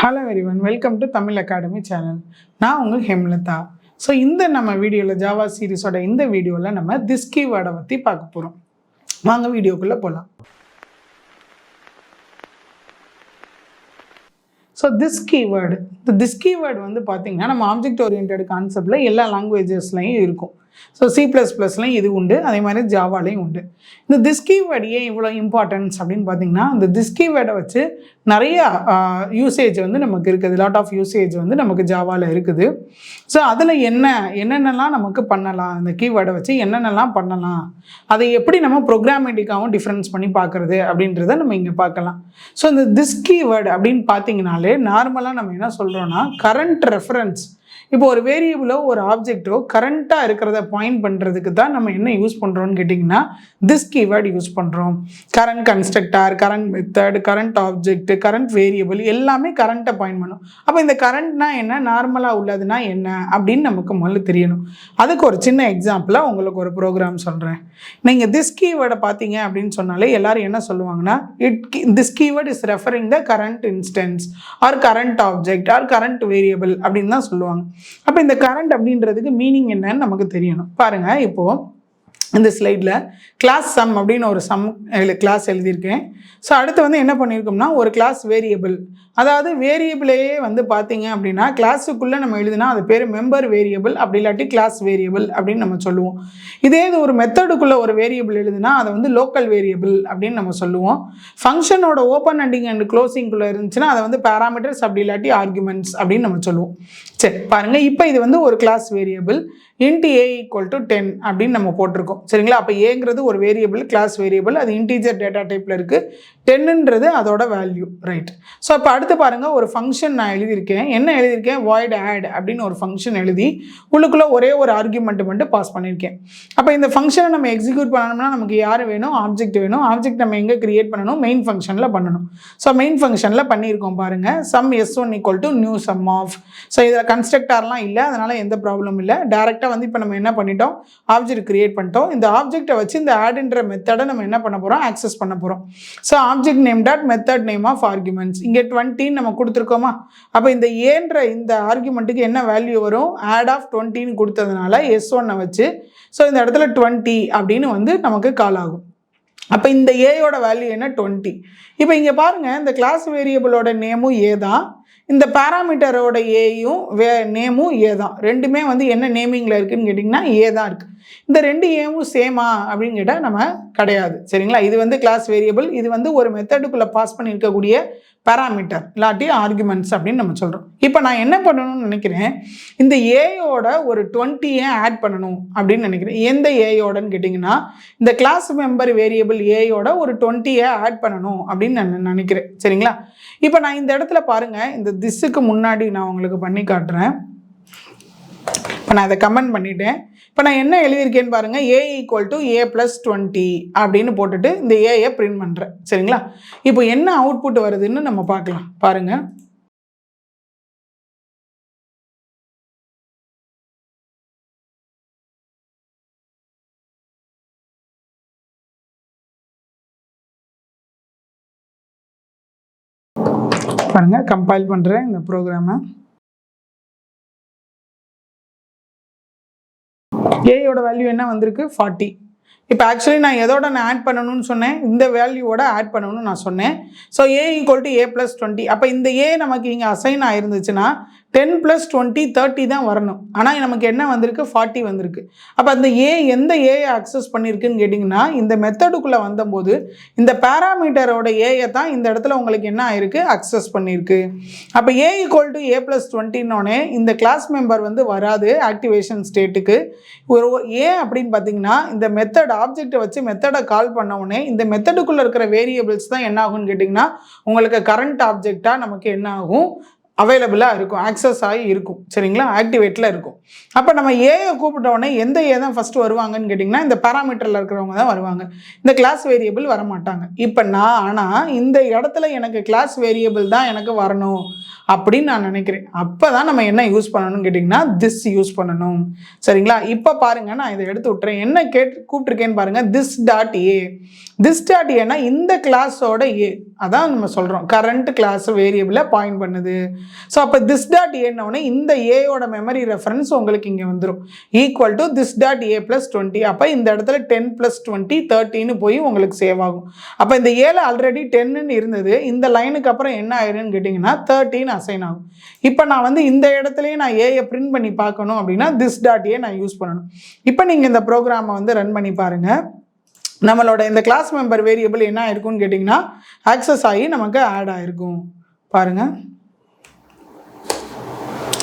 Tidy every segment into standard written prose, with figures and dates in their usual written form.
Hello everyone, welcome to Tamil Academy channel. நான் உங்கள் Hemlata. So இந்த நம்ம வீடியோவில் ஜாவா சீரிஸோட இந்த வீடியோவில் நம்ம திஸ் கீவேர்டை பற்றி பார்க்க போகிறோம். வாங்க வீடியோக்குள்ளே போகலாம். ஸோ திஸ் கீவேர்டு வந்து பார்த்தீங்கன்னா நம்ம ஆப்ஜெக்ட் ஓரியன்டட் கான்செப்டில் எல்லா லாங்குவேஜஸ்லையும் இருக்கும். ஸோ C++லையும் இது உண்டு, அதே மாதிரி ஜாவாலையும் உண்டு. இந்த திஸ் கீவேர்டு ஏன் இவ்வளோ இம்பார்ட்டன்ஸ் அப்படின்னு பார்த்தீங்கன்னா, இந்த திஸ் கீவேர்டை வச்சு நிறையா யூசேஜ் வந்து நமக்கு இருக்குது. லாட் ஆஃப் யூசேஜ் வந்து நமக்கு ஜாவாவில் இருக்குது. ஸோ அதில் என்னென்னலாம் நமக்கு பண்ணலாம், இந்த கீவேர்டை வச்சு என்னென்னலாம் பண்ணலாம், அதை எப்படி நம்ம ப்ரோக்ராமேட்டிக்காகவும் டிஃப்ரென்ஸ் பண்ணி பார்க்குறது அப்படின்றத நம்ம இங்கே பார்க்கலாம். ஸோ இந்த திஸ் கீவேர்டு அப்படின்னு பார்த்தீங்கனாலே நார்மலாக நம்ம என்ன சொல்கிறோன்னா, கரண்ட் ரெஃபரன்ஸ். இப்போ ஒரு வேரியபிளோ ஒரு ஆப்ஜெக்டோ கரண்ட்டாக இருக்கிறத பாயிண்ட் பண்ணுறதுக்கு தான் நம்ம என்ன யூஸ் பண்ணுறோன்னு கேட்டிங்கன்னா, திஸ் கீவேர்டு யூஸ் பண்ணுறோம். Current constructor, current method, current object, current variable எல்லாமே கரண்ட்டை பாயிண்ட் பண்ணும். அப்போ இந்த கரண்ட்னா என்ன, நார்மலாக உள்ளதுன்னா என்ன அப்படின்னு நமக்கு முதல்ல தெரியணும். அதுக்கு ஒரு சின்ன எக்ஸாம்பிளாக உங்களுக்கு ஒரு ப்ரோக்ராம் சொல்கிறேன். நீங்கள் திஸ் கீவேர்டை பார்த்தீங்க அப்படின்னு சொன்னாலே எல்லோரும் என்ன சொல்லுவாங்கன்னா, this keyword is referring the current instance or current object or current variable அப்படின்னு தான் சொல்லுவாங்க. அப்போ இந்த கரண்ட் அப்படின்றதுக்கு மீனிங் என்னன்னு நமக்கு தெரியணும். பாருங்கள், இப்போது இந்த ஸ்லைடில் கிளாஸ் சம் அப்படின்னு ஒரு கிளாஸ் எழுதியிருக்கேன். ஸோ அடுத்து வந்து என்ன பண்ணியிருக்கோம்னா, ஒரு கிளாஸ் வேரியபிள், அதாவது வேரியபிளையே வந்து பார்த்தீங்க அப்படின்னா கிளாஸுக்குள்ளே நம்ம எழுதினா அது பேர் மெம்பர் வேரியபிள், அப்படி இல்லாட்டி கிளாஸ் வேரியபிள் அப்படின்னு நம்ம சொல்லுவோம். இதே இது ஒரு மெத்தடுக்குள்ளே ஒரு வேரியபிள் எழுதுனா அதை வந்து லோக்கல் வேரியபிள் அப்படின்னு நம்ம சொல்லுவோம். ஃபங்க்ஷனோட ஓப்பன் எண்டிங் அண்ட் க்ளோசிங்குள்ளே இருந்துச்சுன்னா அதை வந்து பேராமீட்டர்ஸ், அப்படி இல்லாட்டி ஆர்குமெண்ட்ஸ் அப்படின்னு நம்ம சொல்லுவோம். சரி பாருங்கள், இப்போ இது வந்து ஒரு கிளாஸ் வேரியபிள் int a = 10 அப்படின்னு நம்ம போட்டிருக்கோம். சரிங்களா? அப்போ ஏங்கிறது ஒரு வேரியபிள், கிளாஸ் வேரியபிள், அது இன்டீஜர் டேட்டா டைப்பில் இருக்குது. 10ன்றது அதோட வேல்யூ, ரைட்? ஸோ அப்போ அடுத்து பாருங்கள், ஒரு ஃபங்க்ஷன் நான் எழுதியிருக்கேன். என்ன எழுதியிருக்கேன், void add அப்படின்னு ஒரு ஃபங்க்ஷன் எழுதி உள்ளுக்குள்ளே ஒரே ஒரு ஆர்குமெண்ட் மட்டும் பாஸ் பண்ணியிருக்கேன். அப்போ இந்த ஃபங்க்ஷனை நம்ம எக்ஸிக்யூட் பண்ணணும்னா நமக்கு யார் வேணும், ஆப்ஜெக்ட் வேணும். ஆப்ஜெக்ட் நம்ம எங்கே கிரியேட் பண்ணணும், மெயின் ஃபங்க்ஷனில் பண்ணணும். ஸோ மெயின் ஃபங்க்ஷனில் பண்ணியிருக்கோம் பாருங்கள். sum s1 = new sum of. So இதில் கன்ஸ்ட்ரக்டர்லாம் இல்லை, அதனால் எந்த ப்ராப்ளம் இல்லை. டேரெக்டாக வந்து இப்போ நம்ம என்ன பண்ணிட்டோம், ஆப்ஜெக்ட் கிரியேட் பண்ணிட்டோம். இந்த ஆப்ஜெக்டை வச்சு இந்த ஆட்ன்ற மெத்தடை நம்ம என்ன பண்ண போகிறோம், ஆக்சஸ் பண்ண போகிறோம். So object name dot method name of arguments, இங்கே 20 நம்ம கொடுத்துருக்கோமா. அப்போ இந்த ஏன்ற இந்த ஆர்குமெண்ட்டுக்கு என்ன வேல்யூ வரும், ஆட் ஆஃப் 20ன்னு கொடுத்ததுனால S1 வச்சு ஸோ இந்த இடத்துல 20 அப்படின்னு வந்து நமக்கு கால் ஆகும். அப்போ இந்த ஏயோட வேல்யூ என்ன, 20. இப்போ இங்கே பாருங்கள், இந்த கிளாஸ் வேரியபிளோட நேமும் ஏ தான், இந்த பேராமீட்டரோட ஏயும் நேமும் ஏ தான். ரெண்டுமே வந்து என்ன நேமிங்கில் இருக்குதுன்னு கேட்டிங்கன்னா ஏ தான் இருக்குது. இந்த ரெண்டு ஏவும் சேமா அப்படின்னு கேட்டால் நம்ம கிடையாது. சரிங்களா? இது வந்து கிளாஸ் வேரியபிள், இது வந்து ஒரு மெத்தடுக்குள்ளே பாஸ் பண்ணியிருக்கக்கூடிய பேராமீட்டர் இல்லாட்டி ஆர்குமெண்ட்ஸ் அப்படின்னு நம்ம சொல்கிறோம். இப்போ நான் என்ன பண்ணணும்னு நினைக்கிறேன், இந்த ஏயோட ஒரு 20 ஆட் பண்ணணும் அப்படின்னு நினைக்கிறேன். எந்த ஏயோடன்னு கேட்டிங்கன்னா, இந்த கிளாஸ் மெம்பர் வேரியபிள் ஏயோட ஒரு 20 ஆட் பண்ணணும் அப்படின்னு நான் நினைக்கிறேன். சரிங்களா? இப்போ நான் இந்த இடத்துல பாருங்கள், இந்த திஸ்ஸுக்கு முன்னாடி நான் உங்களுக்கு பண்ணி காட்டுறேன். இப்போ நான் அதை கமெண்ட் பண்ணிட்டேன். இப்போ நான் என்ன எழுதியிருக்கேன்னு பாருங்கள், a = a + 20 அப்படின்னு போட்டுட்டு இந்த ஏயை பிரிண்ட் பண்ணுறேன். சரிங்களா? இப்போ என்ன அவுட்புட் வருதுன்னு நம்ம பார்க்கலாம். பாருங்கள், பாருங்கள், கம்பைல் பண்ணுறேன் இந்த ப்ரோக்ராமை. ஏயோட வேல்யூ என்ன வந்திருக்கு, 40. இப்போ ஆக்சுவலி நான் எதோட நான் ஆட் பண்ணணும்னு சொன்னேன், இந்த வேல்யூவோட ஆட் பண்ணணும்னு நான் சொன்னேன். So a = a + 20. அப்போ இந்த ஏ நமக்கு இங்கே அசைன் ஆயிருந்துச்சுன்னா 10 + 20 30 தான் வரணும். ஆனால் நமக்கு என்ன வந்திருக்கு, 40 வந்திருக்கு. அப்போ அந்த ஏ எந்த ஏயை அக்சஸ் பண்ணியிருக்குன்னு கேட்டிங்கன்னா, இந்த மெத்தடுக்குள்ளே வந்தபோது இந்த பேராமீட்டரோட ஏயை தான் இந்த இடத்துல உங்களுக்கு என்ன ஆயிருக்கு, அக்சஸ் பண்ணியிருக்கு. அப்போ a = a + 20ன்னொடனே இந்த கிளாஸ் மெம்பர் வந்து வராது ஆக்டிவேஷன் ஸ்டேட்டுக்கு. ஒரு ஏன் அப்படின்னு பார்த்தீங்கன்னா, இந்த மெத்தட் ஆப்ஜெக்டை வச்சு மெத்தடை கால் பண்ண உடனே இந்த மெத்தடுக்குள்ளே இருக்கிற வேரியபிள்ஸ் தான் என்ன ஆகும்னு கேட்டிங்கன்னா, உங்களுக்கு கரண்ட் ஆப்ஜெக்டாக நமக்கு என்ன ஆகும், அவைலபிளாக இருக்கும், ஆக்சஸ் ஆகி இருக்கும். சரிங்களா? ஆக்டிவேட்டில் இருக்கும். அப்போ நம்ம ஏயை கூப்பிட்டோடனே எந்த ஏ தான் ஃபஸ்ட்டு வருவாங்கன்னு கேட்டிங்கன்னா, இந்த பேராமீட்டரில் இருக்கிறவங்க தான் வருவாங்க, இந்த கிளாஸ் வேரியபிள் வரமாட்டாங்க. இப்போ ஆனால் இந்த இடத்துல எனக்கு கிளாஸ் வேரியபிள் தான் எனக்கு வரணும் அப்படின்னு நான் நினைக்கிறேன். அப்போ தான் நம்ம என்ன யூஸ் பண்ணணும்னு கேட்டிங்கன்னா திஸ் யூஸ் பண்ணணும். சரிங்களா? இப்போ பாருங்கள், நான் இதை எடுத்து விட்டுறேன். என்ன கூப்பிட்ருக்கேன்னு பாருங்கள், this dot A. This dot ஏன்னா இந்த கிளாஸோட ஏ, அதான் நம்ம சொல்கிறோம் கரண்ட் கிளாஸ் வேரியபிளை பாயிண்ட் பண்ணுது. ஸோ அப்போ திஸ் டாட் ஏன்னொடனே இந்த ஏயோட மெமரி ரெஃபரன்ஸ் உங்களுக்கு இங்கே வந்துடும், equal to this dot A plus 20. அப்போ இந்த இடத்துல 10 + 20 30 போய் உங்களுக்கு சேவ் ஆகும். அப்போ இந்த ஏல ஆல்ரெடி 10ன்னு இருந்தது, இந்த லைனுக்கு அப்புறம் என்ன ஆயிருன்னு கேட்டிங்கன்னா 13 அசைன் ஆகும். இப்போ நான் வந்து இந்த இடத்துலையே நான் ஏயை பிரிண்ட் பண்ணி பார்க்கணும் அப்படின்னா திஸ் டாட் ஏ நான் யூஸ் பண்ணணும். இப்போ நீங்கள் இந்த ப்ரோக்ராமை வந்து ரன் பண்ணி பாருங்கள். நம்மளோட இந்த கிளாஸ் மெம்பர் வேரியபிள் என்ன ஆயிருக்குன்னு கேட்டிங்கன்னா ஆக்சஸ் ஆகி நமக்கு ஆட் ஆகிருக்கும் பாருங்கள்.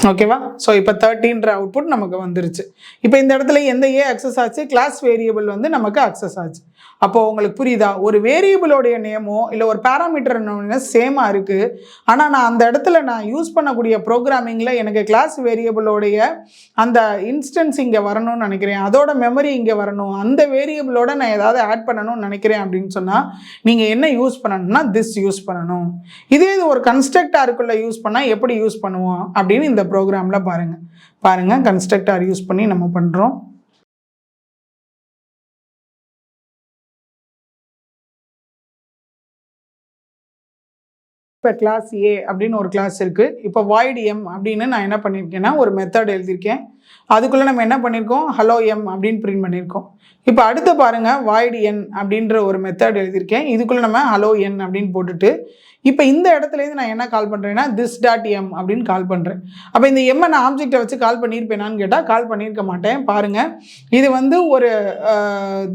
ஓகேவா? ஸோ இப்போ 13ன்ற அவுட்புட் நமக்கு வந்துருச்சு. இப்போ இந்த இடத்துல எந்த ஏ அக்சஸ் ஆச்சு, கிளாஸ் வேரியபிள் வந்து நமக்கு அக்சஸ் ஆச்சு. அப்போது உங்களுக்கு புரியுதா? ஒரு வேரியபிளோடைய நேமோ இல்லை ஒரு பேராமீட்டர் சேமாக இருக்குது, ஆனால் நான் அந்த இடத்துல நான் யூஸ் பண்ணக்கூடிய ப்ரோக்ராமிங்கில் எனக்கு கிளாஸ் வேரியபிளோடைய அந்த இன்ஸ்டன்ஸ் இங்கே வரணும்னு நினைக்கிறேன், அதோட மெமரி இங்கே வரணும், அந்த வேரியபிளோட நான் ஏதாவது ஆட் பண்ணணும்னு நினைக்கிறேன் அப்படின்னு சொன்னால் நீங்கள் என்ன யூஸ் பண்ணணும்னா திஸ் யூஸ் பண்ணணும். இதே இது ஒரு கன்ஸ்ட்ரக்டாருக்குள்ளே யூஸ் பண்ணால் எப்படி யூஸ் பண்ணுவோம் அப்படின்னு இந்த ப்ரோக்ராமில் பாருங்கள் கன்ஸ்ட்ரக்டார் யூஸ் பண்ணி நம்ம பண்ணுறோம். இப்போ கிளாஸ் ஏ அப்படின்னு ஒரு கிளாஸ் இருக்குது. இப்போ வாய்ட் எம் அப்படின்னு நான் என்ன பண்ணியிருக்கேன்னா ஒரு மெத்தட் எழுதியிருக்கேன். அதுக்குள்ளே நம்ம என்ன பண்ணியிருக்கோம், ஹலோ எம் அப்படின்னு பிரிண்ட் பண்ணியிருக்கோம். இப்போ அடுத்து பாருங்கள், வாய்ட் என் அப்படின்ற ஒரு மெத்தட் எழுதியிருக்கேன். இதுக்குள்ளே நம்ம ஹலோ என் அப்படின்னு போட்டுட்டு இப்போ இந்த இடத்துலேருந்து நான் என்ன கால் பண்ணுறேன்னா திஸ் டாட் எம் அப்படின்னு கால் பண்ணுறேன். அப்போ இந்த எம்மை நான் ஆப்ஜெக்டை வச்சு கால் பண்ணியிருப்பேனான்னு கேட்டால் கால் பண்ணியிருக்க மாட்டேன். பாருங்கள், இது வந்து ஒரு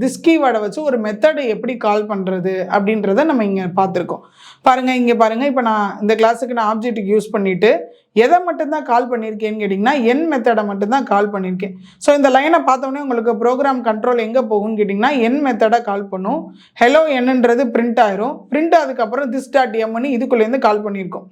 திஸ் கீவேர்டை வச்சு ஒரு மெத்தடை எப்படி கால் பண்ணுறது அப்படின்றத நம்ம இங்கே பார்த்துருக்கோம். பாருங்கள், இங்கே பாருங்கள், இப்போ நான் இந்த கிளாஸுக்கு நான் ஆப்ஜெக்ட்டுக்கு யூஸ் பண்ணிவிட்டு எதை மட்டும்தான் கால் பண்ணியிருக்கேன்னு கேட்டிங்கன்னா என் மெத்தடை மட்டும்தான் கால் பண்ணியிருக்கேன். ஸோ இந்த லைனை பார்த்தோன்னே உங்களுக்கு ப்ரோக்ராம் கண்ட்ரோல் எங்கே போகும்னு கேட்டிங்கன்னா என் மெத்தடை கால் பண்ணும். ஹலோ என்னன்றது பிரிண்ட் ஆயிரும். பிரிண்ட் அதுக்கப்புறம் திஸ் டாட் எம்னு இதுக்குள்ளேருந்து கால் பண்ணியிருக்கோம்.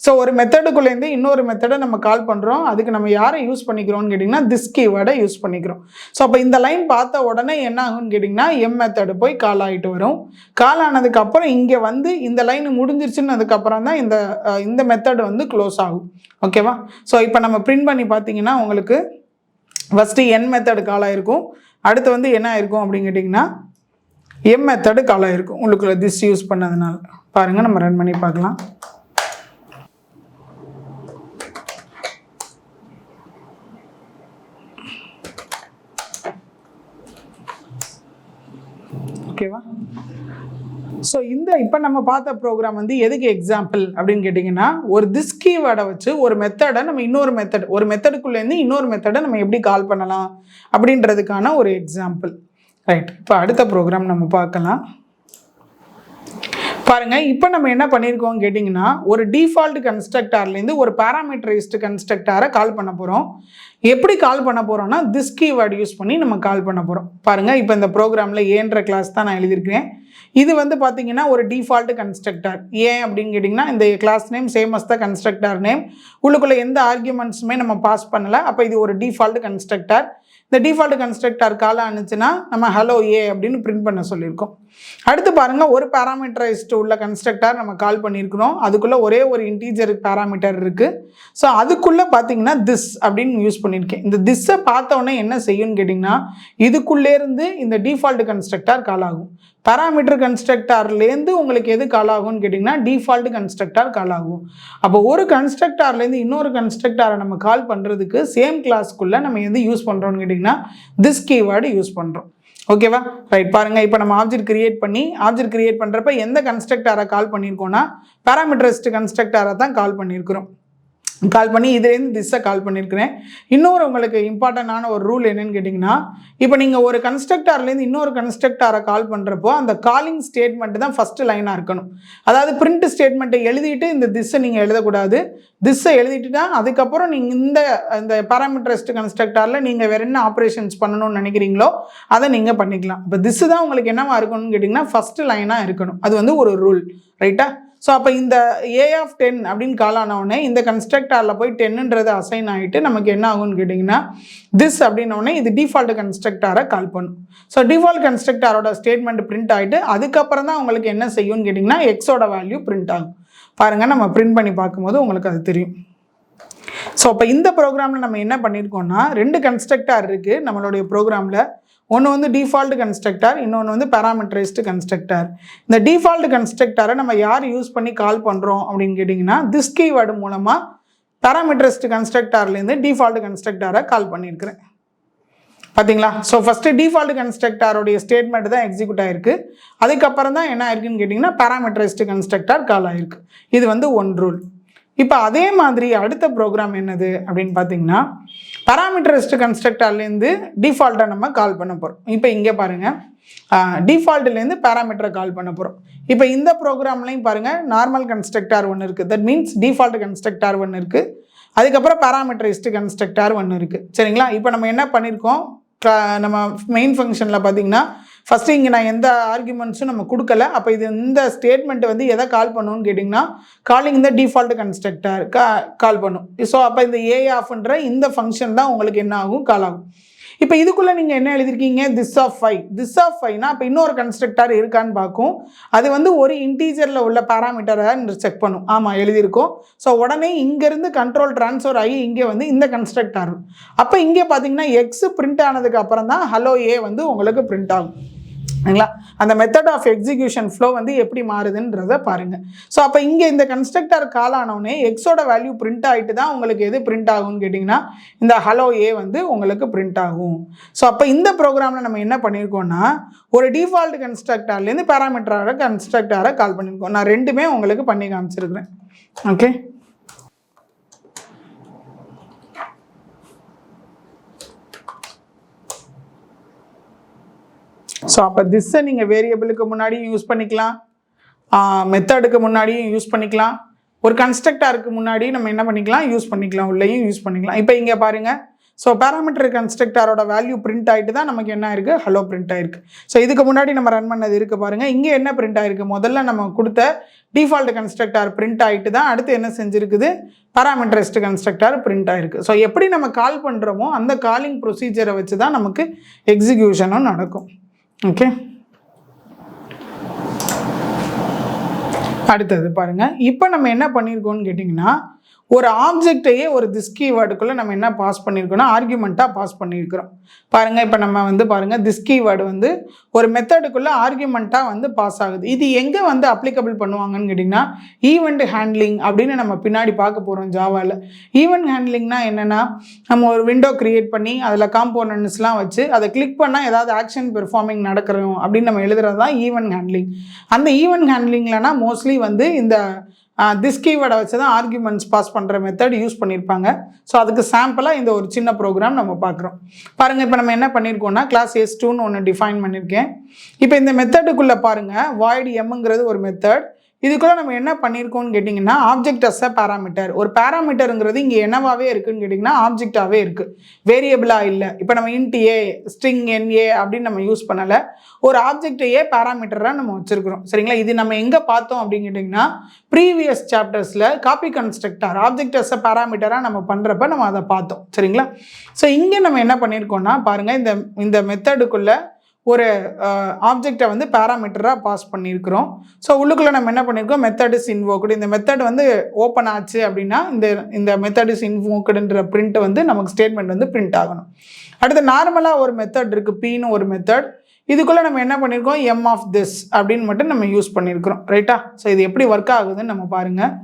ஸோ ஒரு மெத்தடுக்குள்ளேருந்து இன்னொரு மெத்தடை நம்ம கால் பண்ணுறோம். அதுக்கு நம்ம யாரை யூஸ் பண்ணிக்கிறோம்னு கேட்டிங்கன்னா திஸ் கீவேர்டை யூஸ் பண்ணிக்கிறோம். ஸோ அப்போ இந்த லைன் பார்த்த உடனே என்ன ஆகும்னு கேட்டிங்கன்னா எம் மெத்தடு போய் கால் ஆகிட்டு வரும். கால் ஆனதுக்கப்புறம் இங்கே வந்து இந்த லைன் முடிஞ்சிருச்சுன்னு அதுக்கப்புறம் தான் இந்த மெத்தடு வந்து க்ளோஸ் ஆகும். ஓகேவா? ஸோ இப்போ நம்ம பிரிண்ட் பண்ணி பார்த்தீங்கன்னா உங்களுக்கு ஃபஸ்ட்டு என் மெத்தடு கால் ஆகிருக்கும். அடுத்து வந்து என்ன ஆயிருக்கும் அப்படின்னு கேட்டிங்கன்னா எம் மெத்தடு கால் ஆகிருக்கும் உங்களுக்கு திஸ் யூஸ் பண்ணதுனால. பாருங்கள், நம்ம ரன் பண்ணி பார்க்கலாம். ஓகேவா? ஸோ இப்போ நம்ம பார்த்த ப்ரோக்ராம் வந்து எதுக்கு எக்ஸாம்பிள் அப்படின்னு கேட்டிங்கன்னா ஒரு திஸ் கீவேர்டை வச்சு ஒரு மெத்தடை நம்ம ஒரு மெத்தடுக்குள்ளேருந்து இன்னொரு மெத்தடை நம்ம எப்படி கால் பண்ணலாம் அப்படின்றதுக்கான ஒரு எக்ஸாம்பிள். ரைட், இப்போ அடுத்த ப்ரோக்ராம் நம்ம பார்க்கலாம். பாருங்கள், இப்போ நம்ம என்ன பண்ணியிருக்கோம் கேட்டிங்கன்னா ஒரு டிஃபால்ட் கன்ஸ்ட்ரக்டார்லேருந்து ஒரு பேராமீட்டரைஸ்டு கன்ஸ்ட்ரக்டாரை கால் பண்ண போகிறோம். எப்படி கால் பண்ண போகிறோம்னா திஸ் கீவேர்டு யூஸ் பண்ணி நம்ம கால் பண்ண போகிறோம். பாருங்கள், இப்போ இந்த ப்ரோக்ராமில் ஏன்ற கிளாஸ் தான் நான் எழுதியிருக்கிறேன். இது வந்து பார்த்தீங்கன்னா ஒரு டிஃபால்ட் கன்ஸ்ட்ரக்டார். ஏன் அப்படின்னு கேட்டிங்கன்னா இந்த கிளாஸ் நேம் சேம் அஸ் த கன்ஸ்ட்ரக்டார் நேம், உள்ளுக்குள்ளே எந்த ஆர்கியூமெண்ட்ஸுமே நம்ம பாஸ் பண்ணலை. அப்போ இது ஒரு டிஃபால்ட் கன்ஸ்ட்ரக்டார். இந்த டிஃபால்ட் கன்ஸ்ட்ரக்டார் கால் ஆனிச்சுன்னா நம்ம ஹலோ ஏ அப்படின்னு பிரிண்ட் பண்ண சொல்லியிருக்கோம். அடுத்து பாருங்கள், ஒரு பேராமீட்டரைஸ்டு உள்ள கன்ஸ்ட்ரக்டார் நம்ம கால் பண்ணியிருக்கிறோம். அதுக்குள்ளே ஒரே ஒரு இன்டீஜர் பேராமீட்டர் இருக்குது. ஸோ அதுக்குள்ளே பார்த்தீங்கன்னா திஸ் அப்படின்னு யூஸ் பண்ணியிருக்கேன். இந்த திஸ்ஸை பார்த்தோன்னே என்ன செய்யும்னு கேட்டிங்கன்னா இதுக்குள்ளேருந்து இந்த டிஃபால்ட் கன்ஸ்ட்ரக்டார் கால் ஆகும். பேராமீட்டர் கன்ஸ்ட்ரக்டார்லேருந்து உங்களுக்கு எது கால் ஆகும்னு கேட்டிங்கன்னா டிஃபால்ட் கன்ஸ்ட்ரக்டார் கால் ஆகும். அப்போ ஒரு கன்ஸ்ட்ரக்டார்லேருந்து இன்னொரு கன்ஸ்ட்ரக்டாரை நம்ம கால் பண்ணுறதுக்கு சேம் கிளாஸ்க்குள்ளே நம்ம எது யூஸ் பண்ணுறோம்னு கேட்டிங்கன்னா திஸ் கீவேர்டு யூஸ் பண்ணுறோம். ஓகேவா? ரைட், பாருங்கள், இப்போ நம்ம ஆப்ஜெக்ட் கிரியேட் பண்ணுறப்ப எந்த கன்ஸ்ட்ரக்டாரை கால் பண்ணியிருக்கோன்னா பேராமீட்டரைஸ்டு கன்ஸ்ட்ரக்டாரை தான் கால் பண்ணியிருக்கிறோம். கால் பண்ணி இதுலேருந்து திஸ்ஸை கால் பண்ணியிருக்கிறேன். இன்னொரு உங்களுக்கு இம்பார்ட்டண்டான ஒரு ரூல் என்னன்னு கேட்டிங்கன்னா இப்போ நீங்கள் ஒரு கன்ஸ்ட்ரக்டார்லேருந்து இன்னொரு கன்ஸ்ட்ரக்டாரை கால் பண்ணுறப்போ அந்த காலிங் ஸ்டேட்மெண்ட்டு தான் ஃபஸ்ட்டு லைனாக இருக்கணும். அதாவது பிரிண்ட் ஸ்டேட்மெண்ட்டை எழுதிட்டு இந்த திஸ்ஸை நீங்கள் எழுதக்கூடாது. திஸ்ஸை எழுதிட்டுனா அதுக்கப்புறம் நீங்கள் இந்த பேராமீட்டரைஸ்டு கன்ஸ்ட்ரக்டாரில் நீங்கள் வேறு என்ன ஆப்ரேஷன்ஸ் பண்ணணும்னு நினைக்கிறீங்களோ அதை நீங்கள் பண்ணிக்கலாம். இப்போ திஸ்ஸு தான் உங்களுக்கு என்னவா இருக்கணும்னு கேட்டிங்கன்னா ஃபஸ்ட்டு லைனாக இருக்கணும். அது வந்து ஒரு ரூல். ரைட்டா? ஸோ அப்போ இந்த ஏ ஆஃப் 10 அப்படின்னு கால் ஆனவுடனே இந்த கன்ஸ்ட்ரக்டாரில் போய் 10ன்றது அசைன் ஆகிட்டு நமக்கு என்ன ஆகும்னு கேட்டிங்கன்னா திஸ் அப்படின்னோடனே இது டிஃபால்ட் கன்ஸ்ட்ரக்டாரை கால் பண்ணும். ஸோ டிஃபால்ட் கன்ஸ்ட்ரக்டாரோட ஸ்டேட்மெண்ட் பிரிண்ட் ஆகிட்டு அதுக்கப்புறம் தான் உங்களுக்கு என்ன செய்யும்னு கேட்டிங்கன்னா எக்ஸோட வேல்யூ பிரிண்ட் ஆகும். பாருங்கள், நம்ம பிரிண்ட் பண்ணி பார்க்கும்போது உங்களுக்கு அது தெரியும். ஸோ அப்போ இந்த ப்ரோக்ராமில் நம்ம என்ன பண்ணியிருக்கோம்னா, 2 கன்ஸ்ட்ரக்டார் இருக்குது நம்மளுடைய ப்ரோக்ராமில். ஒன்று வந்து டிஃபால்ட் கன்ஸ்ட்ரக்டார், இன்னொன்று வந்து பேராமீட்டரைஸ்டு கன்ஸ்ட்ரக்டார். இந்த டிஃபால்ட் கன்ஸ்ட்ரக்டாரை நம்ம யார் யூஸ் பண்ணி கால் பண்ணுறோம் அப்படின்னு கேட்டிங்கன்னா, திஸ் கீவேர்டு மூலமாக பேராமீட்டரைஸ்டு கன்ஸ்ட்ரக்டார்லேருந்து டிஃபால்ட் கன்ஸ்ட்ரக்டாரை கால் பண்ணியிருக்கிறேன். பார்த்தீங்களா? ஸோ ஃபஸ்ட்டு டிஃபால்ட் கன்ஸ்ட்ரக்டாரோடைய ஸ்டேட்மெண்ட் தான் எக்ஸிக்யூட் ஆகிருக்கு. அதுக்கப்புறம் தான் என்ன ஆயிருக்குன்னு கேட்டிங்கன்னா, பேராமீட்டரைஸ்டு கன்ஸ்ட்ரக்டார் கால் ஆகிருக்கு. இது வந்து ஒன் ரூல். இப்போ அதே மாதிரி அடுத்த ப்ரோக்ராம் என்னது அப்படின்னு பார்த்தீங்கன்னா, பேராமீட்டரைஸ்டு கன்ஸ்ட்ரக்டார்லேருந்து டிஃபால்ட்டை நம்ம கால் பண்ண போகிறோம். இப்போ இங்கே பாருங்கள், டிஃபால்ட்லேருந்து பேராமீட்டரை கால் பண்ண போகிறோம். இப்போ இந்த ப்ரோக்ராம்லையும் பாருங்கள், நார்மல் கன்ஸ்ட்ரக்டார் ஒன்று இருக்குது, தட் மீன்ஸ் டிஃபால்ட் கன்ஸ்ட்ரக்டார் ஒன்று இருக்குது, அதுக்கப்புறம் பேராமீட்டரைஸ்டு கன்ஸ்ட்ரக்டார் ஒன்று இருக்குது. சரிங்களா? இப்போ நம்ம என்ன பண்ணியிருக்கோம், நம்ம மெயின் ஃபங்க்ஷனில் பார்த்தீங்கன்னா ஃபஸ்ட்டு இங்கே நான் எந்த ஆர்குமெண்ட்ஸும் நம்ம கொடுக்கல. அப்போ இது இந்த ஸ்டேட்மெண்ட் வந்து எதை கால் பண்ணுன்னு கேட்டிங்கன்னா, காலிங் இந்த டிஃபால்ட் கன்ஸ்ட்ரக்டார் கால் பண்ணும். ஸோ அப்போ இந்த ஏ ஆஃப்ன்ற இந்த ஃபங்க்ஷன் தான் உங்களுக்கு என்ன ஆகும், கால் ஆகும். இப்போ இதுக்குள்ளே நீங்கள் என்ன எழுதிருக்கீங்க, திஸ் ஆஃப் 5. திஸ் ஆஃப் 5னா இப்போ இன்னொரு கன்ஸ்ட்ரக்டார் இருக்கான்னு பார்க்கும். அது வந்து ஒரு இன்டீஜரில் உள்ள பேராமீட்டரை செக் பண்ணும். ஆமாம், எழுதியிருக்கோம். ஸோ உடனே இங்கேருந்து கண்ட்ரோல் ட்ரான்ஸ்ஃபர் ஆகி இங்கே வந்து இந்த கன்ஸ்ட்ரக்டார். அப்போ இங்கே பார்த்தீங்கன்னா எக்ஸ் பிரிண்ட் ஆனதுக்கு அப்புறம் தான் ஹலோ ஏ வந்து உங்களுக்கு பிரிண்ட் ஆகும். சரிங்களா? அந்த மெத்தட் ஆஃப் எக்ஸிக்யூஷன் ஃப்ளோ வந்து எப்படி மாறுதுன்றதை பாருங்கள். ஸோ அப்போ இங்கே இந்த கன்ஸ்ட்ரக்டர் கால் ஆனவுடனே எக்ஸோட வேல்யூ பிரிண்ட் ஆகிட்டு தான் உங்களுக்கு எது பிரிண்ட் ஆகும்னு கேட்டிங்கன்னா, இந்த ஹலோ ஏ வந்து உங்களுக்கு பிரிண்ட் ஆகும். ஸோ அப்போ இந்த ப்ரோக்ராமில் நம்ம என்ன பண்ணியிருக்கோம்னா, ஒரு டிஃபால்ட் கன்ஸ்ட்ரக்டார்லேருந்து பேராமீட்டராக கன்ஸ்ட்ரக்டாரை கால் பண்ணியிருக்கோம். நான் ரெண்டுமே உங்களுக்கு பண்ணி காமிச்சிருக்கிறேன். ஓகே, ஸோ அப்போ திஸ்ஸை நீங்கள் வேரியபிளுக்கு முன்னாடியும் யூஸ் பண்ணிக்கலாம், மெத்தடுக்கு முன்னாடியும் யூஸ் பண்ணிக்கலாம், ஒரு கன்ஸ்ட்ரக்டாருக்கு முன்னாடி நம்ம என்ன பண்ணிக்கலாம், யூஸ் பண்ணிக்கலாம், உள்ளேயும் யூஸ் பண்ணிக்கலாம். இப்போ இங்கே பாருங்கள், ஸோ பேராமீட்டர் கன்ஸ்ட்ரக்டாரோட வேல்யூ பிரிண்ட் ஆகிட்டு தான் நமக்கு என்ன ஆயிருக்கு, ஹலோ பிரிண்ட் ஆயிருக்கு. ஸோ இதுக்கு முன்னாடி நம்ம ரன் பண்ணது இருக்குது பாருங்கள், இங்கே என்ன பிரிண்ட் ஆயிருக்கு, முதல்ல நம்ம கொடுத்த டிஃபால்ட் கன்ஸ்ட்ரக்டார் பிரிண்ட் ஆகிட்டு தான் அடுத்து என்ன செஞ்சுருக்குது, பேராமீட்டரைஸ்டு கன்ஸ்ட்ரக்டார் பிரிண்ட் ஆகிருக்கு. ஸோ எப்படி நம்ம கால் பண்ணுறோமோ அந்த காலிங் ப்ரொசீஜரை வச்சு தான் நமக்கு எக்ஸிக்யூஷனும் நடக்கும். ஓகே, அடுத்தது பாருங்கள். இப்போ நம்ம என்ன பண்ணியிருக்கோம்னு கேட்டிங்கன்னா, ஒரு ஆப்ஜெக்டையே ஒரு திஸ் கீவேர்டுக்குள்ளே நம்ம என்ன பாஸ் பண்ணியிருக்கோம்னா, ஆர்குமெண்ட்டாக பாஸ் பண்ணியிருக்கிறோம். பாருங்கள், இப்போ நம்ம வந்து பாருங்கள், திஸ் கீவேர்டு வந்து ஒரு மெத்தடுக்குள்ளே ஆர்குமெண்ட்டாக வந்து பாஸ் ஆகுது. இது எங்கே வந்து அப்ளிகபிள் பண்ணுவாங்கன்னு கேட்டிங்கன்னா, ஈவெண்ட் ஹேண்ட்லிங் அப்படின்னு நம்ம பின்னாடி பார்க்க போகிறோம் ஜாவாவில். ஈவெண்ட் ஹேண்ட்லிங்னா என்னென்னா, நம்ம ஒரு விண்டோ க்ரியேட் பண்ணி அதில் காம்போனன்ட்ஸ்லாம் வச்சு அதை கிளிக் பண்ணால் ஏதாவது ஆக்ஷன் பெர்ஃபார்மிங் நடக்கிறோம் அப்படின்னு நம்ம எழுதுறது தான் ஈவெண்ட் ஹேண்ட்லிங். அந்த ஈவெண்ட் ஹேண்ட்லிங்லனா மோஸ்ட்லி வந்து இந்த திஸ் கீவேர்டை வச்சு தான் ஆர்குமெண்ட்ஸ் பாஸ் பண்ணுற மெத்தட் யூஸ் பண்ணியிருப்பாங்க. ஸோ அதுக்கு சாம்பிளாக இந்த ஒரு சின்ன ப்ரோக்ராம் நம்ம பார்க்குறோம். பாருங்கள், இப்போ நம்ம என்ன பண்ணியிருக்கோம்னா, கிளாஸ் S2ன்னு ஒன்று டிஃபைன் பண்ணியிருக்கேன். இப்போ இந்த மெத்தடுக்குள்ளே பாருங்கள், void mங்கிறது ஒரு மெத்தட். இதுக்குள்ளே நம்ம என்ன பண்ணியிருக்கோம்னு கேட்டிங்கன்னா, ஆப்ஜெக்ட் அஸ் அ பேராமீட்டர். ஒரு பேராமீட்டருங்கிறது இங்கே என்னவாகவே இருக்குதுன்னு கேட்டிங்கன்னா, ஆப்ஜெக்டாகவே இருக்குது, வேரியபிளாக இல்லை. இப்போ நம்ம இன்ட் ஏ, ஸ்ட்ரிங் NA அப்படின்னு நம்ம யூஸ் பண்ணலை, ஒரு ஆப்ஜெக்டையே பேராமீட்டராக நம்ம வச்சுருக்கிறோம். சரிங்களா? இது நம்ம எங்கே பார்த்தோம் அப்படின்னு கேட்டிங்கன்னா, ப்ரீவியஸ் சாப்டர்ஸில் copy constructor object as a பேராமீட்டராக நம்ம பண்ணுறப்ப நம்ம அதை பார்த்தோம். சரிங்களா? ஸோ இங்கே நம்ம என்ன பண்ணியிருக்கோம்னா பாருங்கள், இந்த மெத்தடுக்குள்ளே ஒரு ஆப்ஜெக்டை வந்து பேராமீட்டராக பாஸ் பண்ணியிருக்கிறோம். ஸோ உள்ளுக்குள்ளே நம்ம என்ன பண்ணியிருக்கோம், மெத்தட் இஸ் இன்வோக்டு. இந்த மெத்தட் வந்து ஓப்பன் ஆச்சு அப்படின்னா இந்த மெத்தட் இஸ் இன்வோக்டுன்ற பிரிண்ட் வந்து நமக்கு ஸ்டேட்மெண்ட் வந்து பிரிண்ட் ஆகணும். அடுத்து நார்மலாக ஒரு மெத்தட் இருக்குது, Pன்னு ஒரு மெத்தட். இதுக்குள்ளே நம்ம என்ன பண்ணியிருக்கோம், எம் ஆஃப் திஸ் அப்படின்னு மட்டும் நம்ம யூஸ் பண்ணியிருக்கிறோம். ரைட்டா? ஸோ இது எப்படி ஒர்க் ஆகுதுன்னு நம்ம பாருங்கள்.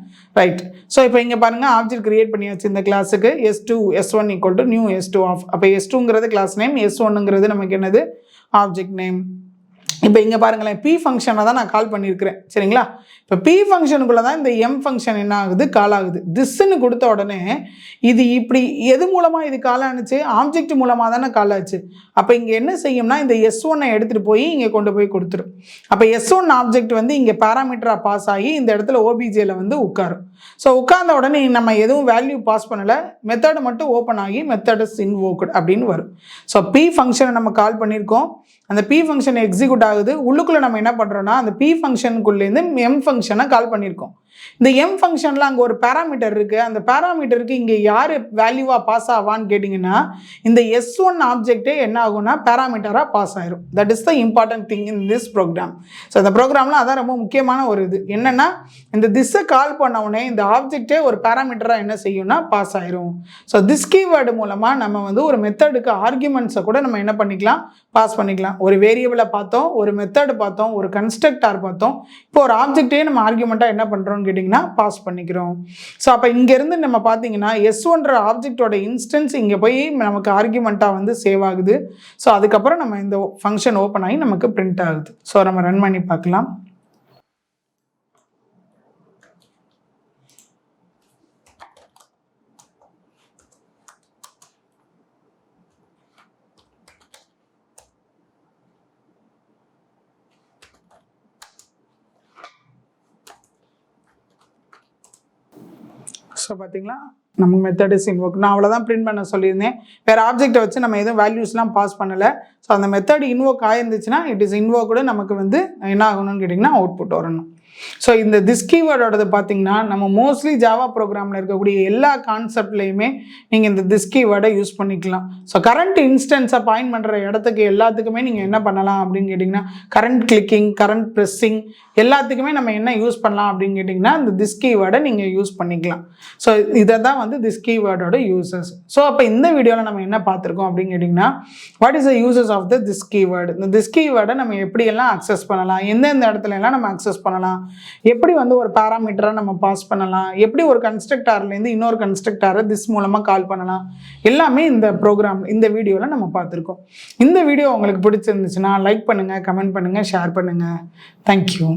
ரைட், ஸோ இப்போ இங்கே பாருங்கள், ஆப்ஜெக்ட் கிரியேட் பண்ணியாச்சு இந்த கிளாஸுக்கு. S2 S1 = new S2 of. அப்போ S2ங்கிறது கிளாஸ் நேம், S1ங்கிறது நமக்கு என்னது, ஆப்ஜெக்ட் நேம். இப்போ இங்கே பாருங்களேன், P ஃபங்க்ஷனை தான் நான் கால் பண்ணியிருக்கிறேன். சரிங்களா? இப்போ P ஃபங்க்ஷனுக்குள்ளே தான் இந்த M ஃபங்க்ஷன் என்ன ஆகுது, கால் ஆகுது. திஸ்ன்னு கொடுத்த உடனே இது இப்படி எது மூலமாக இது கால் ஆணுச்சு, ஆப்ஜெக்ட் மூலமாக தானே கால் ஆச்சு. அப்போ இங்கே என்ன செய்யும்னா, இந்த S1 எடுத்துகிட்டு போய் இங்கே கொண்டு போய் கொடுத்துரும். அப்போ S1 ஆப்ஜெக்ட் வந்து இங்கே பேராமீட்டராக பாஸ் ஆகி இந்த இடத்துல OBJல வந்து உட்காரும். ஸோ உட்கார்ந்த உடனே நம்ம எதுவும் வேல்யூ பாஸ் பண்ணலை, மெத்தடு மட்டும் ஓப்பன் ஆகி மெத்தட் இஸ் இன்வோக்டு அப்படின்னு வரும். ஸோ P ஃபங்க்ஷனை நம்ம கால் பண்ணியிருக்கோம், அந்த P ஃபங்க்ஷன் எக்ஸிக்யூட் ஆகுது. உள்ளுக்குள்ளே நம்ம என்ன பண்ணுறோன்னா, அந்த P ஃபங்க்ஷனுக்குள்ளேருந்து M ஃபங்க்ஷனை கால் பண்ணியிருக்கோம். இந்த எம் ஃபங்க்ஷனில் அங்கே ஒரு பேராமீட்டர் இருக்குது. அந்த பேராமீட்டருக்கு இங்கே யார் வேல்யூவாக பாஸ் ஆவான்னு கேட்டிங்கன்னா இந்த S1 ஆப்ஜெக்டே என்ன ஆகும்னா பேராமீட்டராக பாஸ் ஆயிரும். That is the important thing in this program. So இந்த ப்ரோக்ராமில் அதான் ரொம்ப முக்கியமான ஒரு இது என்னென்னா இந்த திஸ்ஸை கால் பண்ண உடனே இந்த ஆப்ஜெக்டே ஒரு பேராமீட்டராக என்ன செய்யும்னா பாஸ் ஆயிரும். ஸோ திஸ் கீவேர்டு மூலமாக நம்ம வந்து ஒரு மெத்தடுக்கு ஆர்குமெண்ட்ஸை கூட நம்ம என்ன பண்ணிக்கலாம் பாஸ் பண்ணிக்கலாம். ஒரு வேரியபிளை பார்த்தோம், ஒரு மெத்தட் பார்த்தோம், ஒரு கன்ஸ்ட்ரக்டார் பார்த்தோம். இப்போ ஒரு ஆப்ஜெக்டே நம்ம ஆர்குமெண்ட்டாக என்ன பண்ணுறோம்னு கேட்டிங்கன்னா பாஸ் பண்ணிக்கிறோம். ஸோ அப்போ இங்கேருந்து நம்ம பார்த்தீங்கன்னா S1 ஆப்ஜெக்டோட இன்ஸ்டன்ஸ் இங்கே போய் நமக்கு ஆர்குமெண்ட்டாக வந்து சேவ் ஆகுது. ஸோ அதுக்கப்புறம் நம்ம இந்த ஃபங்க்ஷன் ஓப்பன் ஆகி நமக்கு பிரிண்ட் ஆகுது. ஸோ நம்ம ரன் பண்ணி பார்க்கலாம். ஸோ பார்த்தீங்களா நம்ம மெத்தட் இஸ் இன்வோக். நான் அவ்வளோதான் பிரிண்ட் பண்ண சொல்லியிருந்தேன். வேறு ஆப்ஜெக்டை வச்சு நம்ம எதுவும் வேல்யூஸ்லாம் பாஸ் பண்ணலை. ஸோ அந்த மெத்தட் இன்வோக் ஆயிருந்துச்சுன்னா இட் இஸ் இன்வோக்கோட நமக்கு வந்து என்ன ஆகணும்னு கேட்டிங்கன்னா அவுட்புட் வரணும். ஸோ இந்த திஸ் கீவேர்டோடது பார்த்தீங்கன்னா நம்ம மோஸ்ட்லி ஜாவா ப்ரோக்ராமில் இருக்கக்கூடிய எல்லா கான்செப்ட்லேயுமே நீங்கள் இந்த திஸ் கீவேர்டை யூஸ் பண்ணிக்கலாம். ஸோ கரண்ட் இன்ஸ்டன்ஸை பாயிண்ட் பண்ணுற இடத்துக்கு எல்லாத்துக்குமே நீங்கள் என்ன பண்ணலாம் அப்படின்னு கேட்டிங்கன்னா கரண்ட் கிளிக்கிங், கரண்ட் ப்ரெஸ்ஸிங் எல்லாத்துக்குமே நம்ம என்ன யூஸ் பண்ணலாம் அப்படின்னு கேட்டிங்கன்னா இந்த திஸ் கீவேர்டை நீங்கள் யூஸ் பண்ணிக்கலாம். ஸோ இதை தான் வந்து திஸ் கீவேர்டோட யூசஸ். ஸோ அப்போ இந்த வீடியோவில் நம்ம என்ன பார்த்துருக்கோம் அப்படின்னு கேட்டிங்கன்னா what is the uses of the this keyword. இந்த திஸ் கீவேர்டை நம்ம எப்படியெல்லாம் அக்சஸ் பண்ணலாம், எந்தெந்த இடத்துல எல்லாம் நம்ம அக்சஸ் பண்ணலாம், எப்படி வந்து ஒரு பேராமீட்டரை நம்ம பாஸ் பண்ணலாம், எப்படி ஒரு கன்ஸ்ட்ரக்டார்லேருந்து இன்னொரு கன்ஸ்ட்ரக்டாரை திஸ் மூலமாக கால் பண்ணலாம், எல்லாமே இந்த ப்ரோக்ராம் இந்த வீடியோவில் நம்ம பார்த்துருக்கோம். இந்த வீடியோ உங்களுக்கு பிடிச்சிருந்துச்சுன்னா லைக் பண்ணுங்கள், கமெண்ட் பண்ணுங்கள், ஷேர் பண்ணுங்கள். தேங்க்யூ.